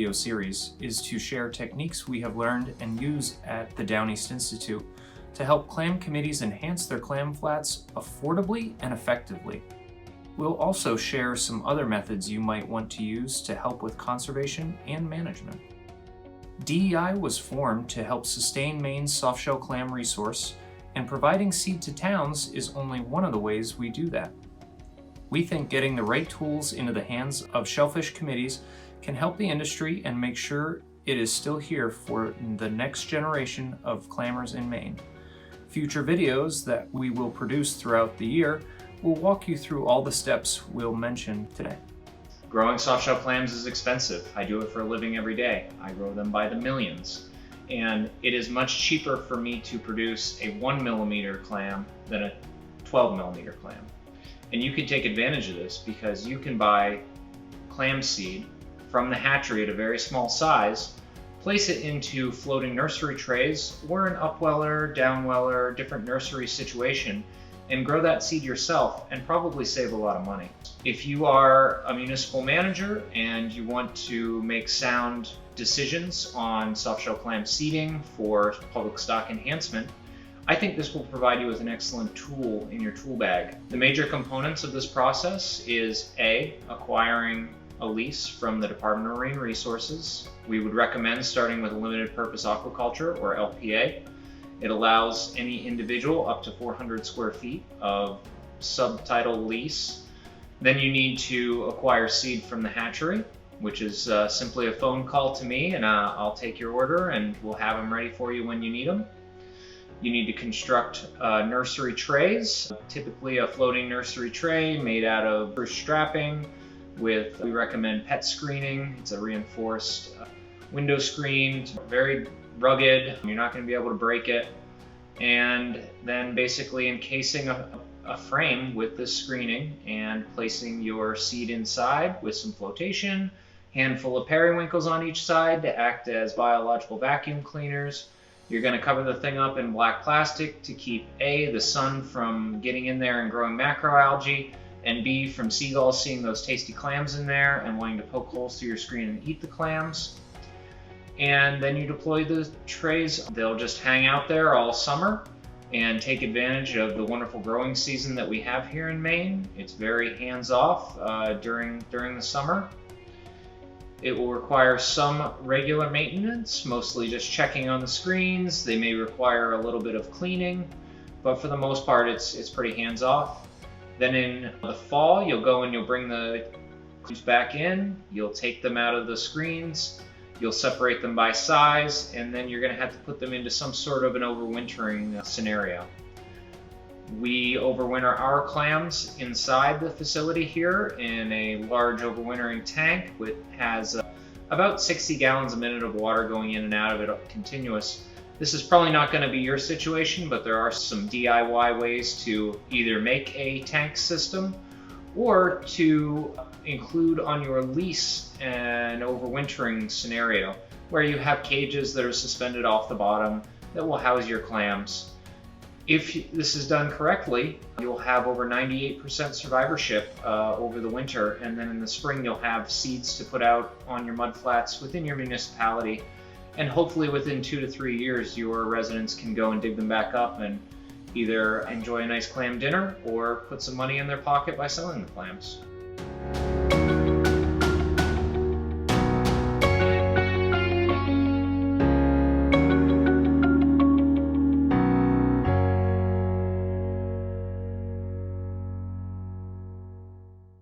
video series is to share techniques we have learned and use at the Downeast Institute to help clam committees enhance their clam flats affordably and effectively. We'll also share some other methods you might want to use to help with conservation and management. DEI was formed to help sustain Maine's softshell clam resource, and providing seed to towns is only one of the ways we do that. We think getting the right tools into the hands of shellfish committees can help the industry and make sure it is still here for the next generation of clammers in Maine. Future videos that we will produce throughout the year will walk you through all the steps we'll mention today. Growing softshell clams is expensive. I do it for a living every day. I grow them by the millions. And it is much cheaper for me to produce a 1mm clam than a 12mm clam. And you can take advantage of this because you can buy clam seed from the hatchery at a very small size, place it into floating nursery trays or an upweller, downweller, different nursery situation, and grow that seed yourself and probably save a lot of money. If you are a municipal manager and you want to make sound decisions on softshell clam seeding for public stock enhancement, I think this will provide you with an excellent tool in your tool bag. The major components of this process is A, acquiring a lease from the Department of Marine Resources. We would recommend starting with a Limited Purpose Aquaculture, or LPA. It allows any individual up to 400 square feet of subtitle lease. Then you need to acquire seed from the hatchery, which is simply a phone call to me, and I'll take your order and we'll have them ready for you when you need them. You need to construct nursery trays, typically a floating nursery tray made out of spruce strapping with, we recommend pet screening. It's a reinforced window screen, very rugged, you're not going to be able to break it. And then basically encasing a frame with this screening and placing your seed inside with some flotation, handful of periwinkles on each side to act as biological vacuum cleaners. You're going to cover the thing up in black plastic to keep A, the sun from getting in there and growing macroalgae, and B, from seagulls seeing those tasty clams in there and wanting to poke holes through your screen and eat the clams. And then you deploy the trays. They'll just hang out there all summer and take advantage of the wonderful growing season that we have here in Maine. It's very hands-off during the summer. It will require some regular maintenance, mostly just checking on the screens. They may require a little bit of cleaning, but for the most part, it's pretty hands-off. Then in the fall, you'll go and you'll bring the clams back in. You'll take them out of the screens. You'll separate them by size, and then you're going to have to put them into some sort of an overwintering scenario. We overwinter our clams inside the facility here in a large overwintering tank which has about 60 gallons a minute of water going in and out of it continuous. This is probably not going to be your situation, but there are some DIY ways to either make a tank system or to include on your lease an overwintering scenario where you have cages that are suspended off the bottom that will house your clams. If this is done correctly, you'll have over 98% survivorship over the winter, and then in the spring you'll have seeds to put out on your mudflats within your municipality, and hopefully within 2 to 3 years your residents can go and dig them back up and either enjoy a nice clam dinner or put some money in their pocket by selling the clams.